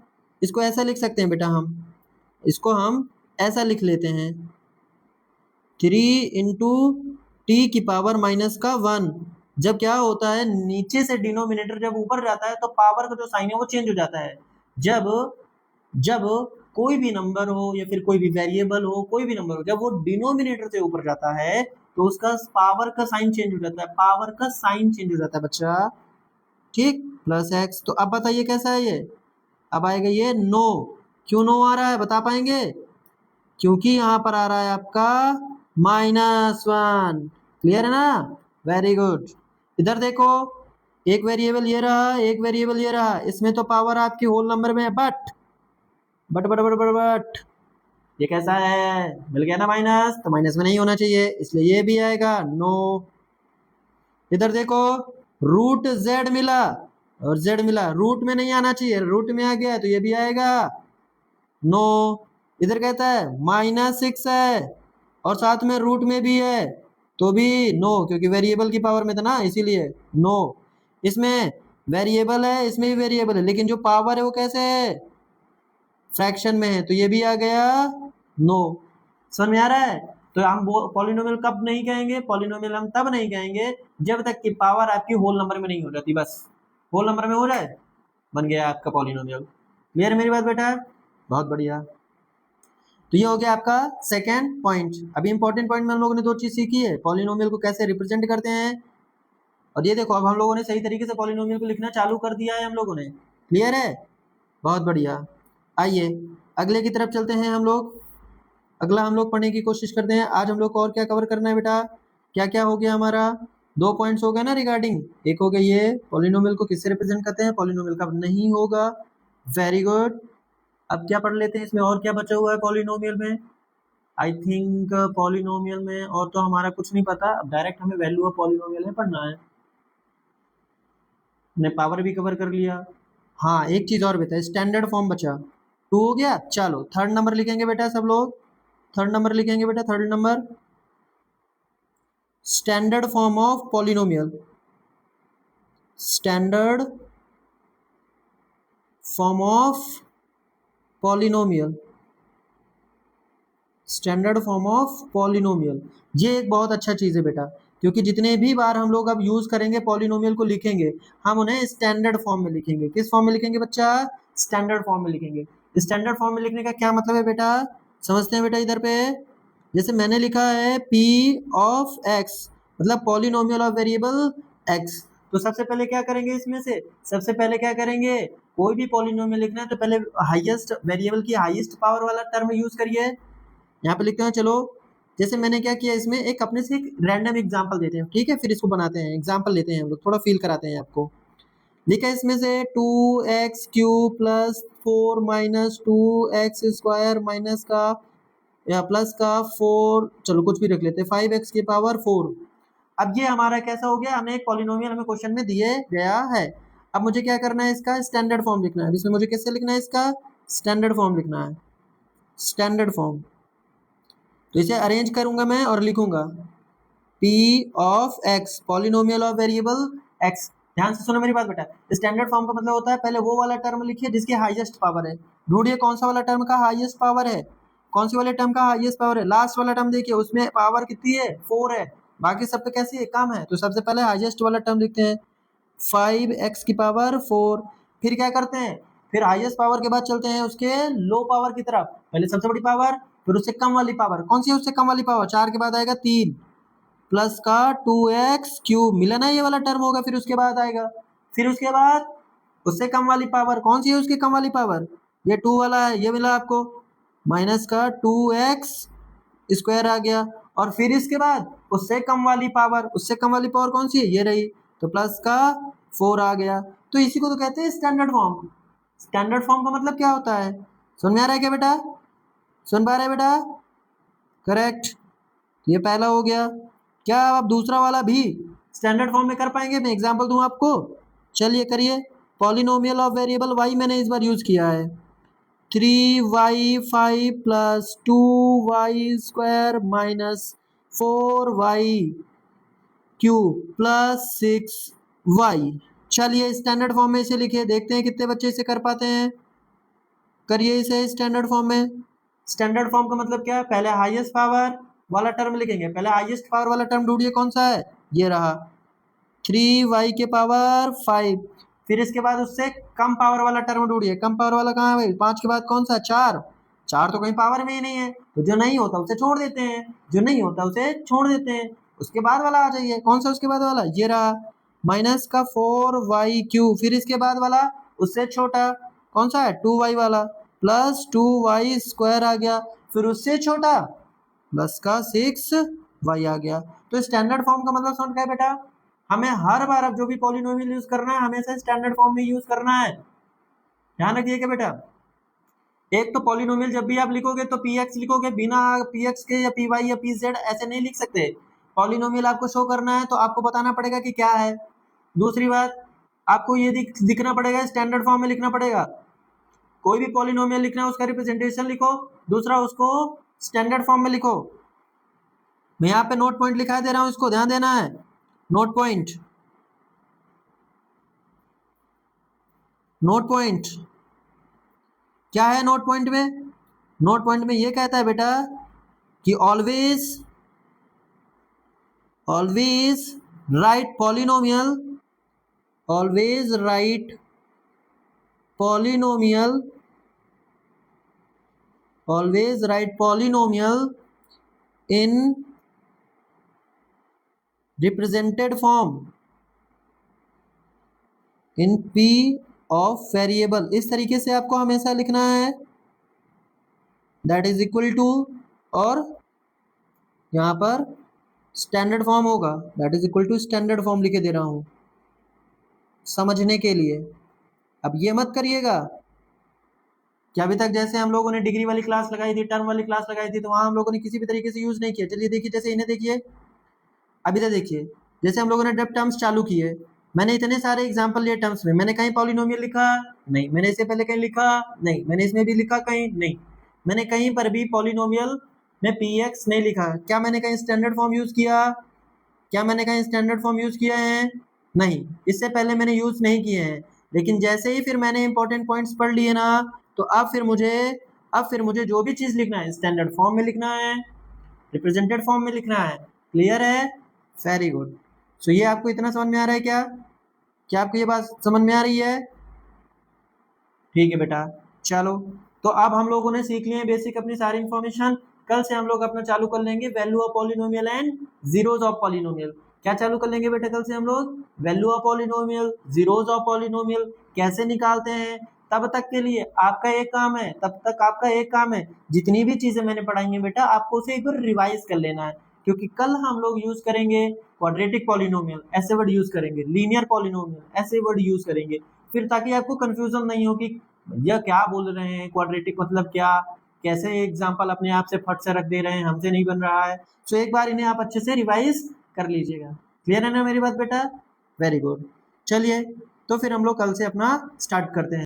इसको ऐसा लिख सकते हैं बेटा, हम इसको हम ऐसा लिख लेते हैं 3 इंटू टी की पावर माइनस का 1। जब क्या होता है, नीचे से डिनोमिनेटर जब ऊपर जाता है तो पावर का जो साइन है वो चेंज हो जाता है। जब जब कोई भी नंबर हो या फिर कोई भी वेरिएबल हो, कोई भी नंबर हो, जब वो डिनोमिनेटर से ऊपर जाता है तो उसका पावर का साइन चेंज हो जाता है, पावर का साइन चेंज हो जाता है बच्चा। ठीक, प्लस x। तो अब बताइए कैसा है ये, अब आएगा ये नो। क्यों नो आ रहा है बता पाएंगे? क्योंकि यहाँ पर आ रहा है आपका -1। क्लियर है ना? Very good. इधर देखो, एक वेरिएबल ये रहा, एक वेरिएबल ये रहा, इसमें तो पावर आपकी होल नंबर में है, but but but but but but ये कैसा है, मिल गया ना माइनस, तो माइनस में नहीं होना चाहिए, इसलिए ये भी आएगा नो। इधर देखो, रूट z मिला और z मिला, रूट में नहीं आना चाहिए, रूट में आ गया तो ये भी आएगा नो। इधर कहता है -6 है और साथ में रूट में भी है तो भी नो, क्योंकि वेरिएबल की पावर में था ना इसीलिए नो। इसमें वेरिएबल है, इसमें भी वेरिएबल है, लेकिन जो पावर है वो कैसे है, फ्रैक्शन में है, तो ये भी आ गया नो। समझ में आ रहा है? तो हम पॉलिनोमियल कब नहीं कहेंगे, पॉलिनोमियल हम तब नहीं कहेंगे जब तक कि पावर आपकी होल नंबर में नहीं हो जाती। बस होल नंबर में हो जाए बन गया आपका पॉलिनोमियल। क्लियर है मेरी बात बेटा? बहुत बढ़िया। तो ये हो गया आपका सेकेंड पॉइंट। अभी इंपॉर्टेंट पॉइंट में हम लोगों ने दो चीज सीखी है, पॉलिनोमियल को कैसे रिप्रेजेंट करते हैं, और ये देखो अब हम लोगों ने सही तरीके से पॉलिनोमियल को लिखना चालू कर दिया है हम लोगों ने। क्लियर है? बहुत बढ़िया। आइए अगले की तरफ चलते हैं हम लोग। अगला हम लोग पढ़ने की कोशिश करते हैं। आज हम लोग को और क्या कवर करना है बेटा, क्या क्या हो गया हमारा, दो पॉइंट्स हो गए ना रिगार्डिंग, एक हो गया ये पॉलिनोमियल को किससे रिप्रेजेंट करते हैं, पॉलिनोमियल कब नहीं होगा। Very good. अब क्या पढ़ लेते हैं इसमें, और क्या बचा हुआ है पॉलिनोमियल में। आई थिंक पॉलिनोमियल में और तो हमारा कुछ नहीं पता, अब डायरेक्ट हमें वैल्यू ऑफ पॉलिनोमियल में पढ़ना है। हमने पावर भी कवर कर लिया। हाँ एक चीज और बेटा, स्टैंडर्ड फॉर्म बचा, 2 हो गया। चलो थर्ड नंबर लिखेंगे बेटा सब लोग, थर्ड नंबर लिखेंगे बेटा, third number standard form of polynomial, standard form of polynomial, standard form of polynomial. ये एक बहुत अच्छा चीज है बेटा, क्योंकि जितने भी बार हम लोग अब यूज करेंगे पॉलिनोमियल को लिखेंगे, हम उन्हें स्टैंडर्ड फॉर्म में लिखेंगे। किस फॉर्म में लिखेंगे बच्चा, स्टैंडर्ड फॉर्म में लिखेंगे। स्टैंडर्ड फॉर्म में लिखने का क्या मतलब है बेटा, समझते हैं बेटा इधर पे। जैसे मैंने लिखा है p ऑफ x, मतलब पॉलिनोमियल ऑफ वेरिएबल x, तो सबसे पहले क्या करेंगे इसमें से, सबसे पहले क्या करेंगे, कोई भी पॉलिनोमियल लिखना है तो पहले हाईएस्ट वेरिएबल की हाईएस्ट पावर वाला टर्म यूज करिए। यहाँ पे लिखते हैं चलो, जैसे मैंने क्या किया इसमें एक अपने से एक रैंडम एग्जांपल देते हैं, ठीक है, फिर इसको बनाते हैं, एग्जांपल लेते हैं हम लोग, थोड़ा फील कराते हैं आपको। लिखा है इसमें से 2x³ plus 4 minus 2x² minus का या प्लस का 4, चलो कुछ भी रख लेते हैं, 5x की पावर 4। अब ये हमारा कैसा हो गया, हमें एक पॉलिनोमियल हमें क्वेश्चन में दिए गया है। अब मुझे क्या करना है, इसका स्टैंडर्ड फॉर्म लिखना है। इसमें मुझे कैसे लिखना है, इसका स्टैंडर्ड फॉर्म लिखना है, स्टैंडर्ड फॉर्म। तो इसे अरेंज करूंगा मैं और लिखूंगा p of x, polynomial of variable x। ध्यान से सुनो मेरी बात बेटा, स्टैंडर्ड फॉर्म का मतलब होता है पहले वो वाला टर्म लिखिए जिसकी हाईएस्ट पावर है। ढूंढिए कौन सा वाला टर्म का हाईएस्ट पावर है, कौन सी वाले टर्म का हाईएस्ट पावर है, लास्ट वाला टर्म देखिए उसमें पावर कितनी है, 4 है, बाकी सब पे कैसी है, कम है। तो सबसे पहले हाईएस्ट वाला टर्म लिखते हैं, 5x की पावर 4। फिर क्या करते हैं, फिर हाईएस्ट पावर के बाद चलते हैं उसके लो पावर की तरफ, पहले सबसे बड़ी पावर फिर उससे कम वाली पावर, कौन सी है उससे कम वाली पावर, 4 के बाद आएगा 3 प्लस का 2x³ मिला ना, ये वाला टर्म होगा, फिर उसके बाद आएगा, फिर उसके बाद उससे कम वाली पावर, कौन सी है उसकी कम वाली पावर, ये 2 वाला है, ये मिला आपको, माइनस का 2x² आ गया, और फिर इसके बाद उससे कम वाली पावर, उससे कम वाली पावर कौन सी है, ये रही, तो प्लस का 4 आ गया। तो इसी को तो कहते हैं स्टैंडर्ड फॉर्म। स्टैंडर्ड फॉर्म का मतलब क्या होता है, समझ में आ रहा है क्या बेटा, सुन पा रहे बेटा, करेक्ट। ये पहला हो गया। क्या आप दूसरा वाला भी स्टैंडर्ड फॉर्म में कर पाएंगे, मैं एग्जांपल दूं आपको, चलिए करिए। पॉलिनोमियल ऑफ वेरिएबल y मैंने इस बार यूज किया है, 3y5 plus 2y² minus 4y³ plus 6y। चलिए स्टैंडर्ड फॉर्म में इसे लिखिए, देखते हैं कितने बच्चे इसे कर पाते हैं। करिए इसे स्टैंडर्ड फॉर्म में। स्टैंडर्ड फॉर्म का मतलब क्या है, पहले हाईएस्ट पावर वाला टर्म लिखेंगे, पहले हाईएस्ट पावर वाला टर्म ढूंढिए कौन सा है, ये रहा 3y के पावर 5। फिर इसके बाद उससे कम पावर वाला टर्म ढूंढिए, कम पावर वाला कहाँ है भाई, 5 के बाद कौन सा, 4। 4 तो कहीं पावर में ही नहीं है, तो जो नहीं होता उसे छोड़ देते हैं, जो नहीं होता उसे छोड़ देते हैं। उसके बाद वाला आ जाइए, कौन सा उसके बाद वाला, ये रहा माइनस का 4y³। फिर इसके बाद वाला उससे छोटा कौन सा है, 2y वाला, प्लस 2y² आ गया, फिर उससे छोटा प्लस का 6y आ गया। तो स्टैंडर्ड फॉर्म का मतलब समझ गए बेटा, हमें हर बार अब जो भी पॉलिनोमियल यूज करना है हमेशा स्टैंडर्ड फॉर्म में यूज करना है, ध्यान रखिएगा बेटा। एक तो पॉलिनोमियल जब भी आप लिखोगे तो px लिखोगे, बिना px के या py या pz ऐसे नहीं लिख सकते। पॉलिनोमियल आपको शो करना है तो आपको बताना पड़ेगा कि क्या है। दूसरी बात, आपको ये दिखना पड़ेगा, स्टैंडर्ड फॉर्म में लिखना पड़ेगा। कोई भी पॉलिनोमियल लिखना है उसका रिप्रेजेंटेशन लिखो, दूसरा उसको स्टैंडर्ड फॉर्म में लिखो। मैं यहाँ पे नोट पॉइंट लिखा दे रहा हूँ, इसको ध्यान देना है। नोट पॉइंट, नोट पॉइंट क्या है? नोट पॉइंट में, नोट पॉइंट में ये कहता है बेटा कि always right polynomial, always right polynomial, always right polynomial in represented form in P of variable. इस तरीके से आपको हमेशा लिखना है, दैट इज इक्वल टू, और यहाँ पर स्टैंडर्ड फॉर्म होगा, that is equal to standard form लिखे दे रहा हूँ समझने के लिए। अब ये मत करिएगा कि अभी तक जैसे हम लोगों ने डिग्री वाली क्लास लगाई थी, टर्म वाली क्लास लगाई थी, तो वहाँ हम लोगों ने किसी भी तरीके से यूज नहीं किया। चलिए देखिए, जैसे इन्हें देखिए, अभी तक देखिए, जैसे हम लोगों ने जब टर्म्स चालू किए, मैंने इतने सारे एग्जाम्पल लिए टर्म्स में, मैंने कहीं पॉलिनोमियल लिखा नहीं, मैंने इससे पहले कहीं लिखा नहीं, मैंने इसमें भी लिखा कहीं नहीं, मैंने कहीं पर भी पॉलिनोमियल में px नहीं लिखा। क्या मैंने कहीं स्टैंडर्ड फॉर्म यूज किया? क्या मैंने कहीं स्टैंडर्ड फॉर्म यूज किए हैं? नहीं, इससे पहले मैंने यूज नहीं किए हैं। लेकिन जैसे ही फिर मैंने इंपॉर्टेंट पॉइंट्स पढ़ लिए ना, तो अब फिर मुझे जो भी चीज लिखना है स्टैंडर्ड फॉर्म में लिखना है, रिप्रेजेंटेड फॉर्म में लिखना है। क्लियर है? Very good. सो ये आपको इतना समझ में आ रहा है क्या? क्या आपको ये बात समझ में आ रही है? ठीक है बेटा, चलो तो अब हम लोगों ने सीख लिए बेसिक अपनी सारी इंफॉर्मेशन। कल से हम लोग अपना चालू कर लेंगे value of polynomial and zeros of polynomial. क्या चालू कर लेंगे बेटा कल से हम लोग? Value of polynomial, zeros of polynomial कैसे निकालते हैं। तब तक के लिए आपका एक काम है, तब तक आपका एक काम है, जितनी भी चीजें मैंने पढ़ाई हैं बेटा आपको उसे एक बार रिवाइज कर लेना है, क्योंकि कल हम लोग यूज करेंगे क्वाड्रेटिक पॉलिनोमियल, ऐसे वर्ड यूज करेंगे, लीनियर पॉलिनोमियल ऐसे वर्ड यूज करेंगे, फिर ताकि आपको कंफ्यूजन नहीं हो कि भैया क्या बोल रहे हैं, क्वाड्रेटिक मतलब क्या, कैसे एग्जाम्पल अपने आप से फट से रख दे रहे हैं, हमसे नहीं बन रहा है। सो एक बार इन्हें आप अच्छे से रिवाइज कर लीजिएगा। क्लियर है ना मेरी बात बेटा? Very good. चलिए तो फिर हम लोग कल से अपना स्टार्ट करते हैं।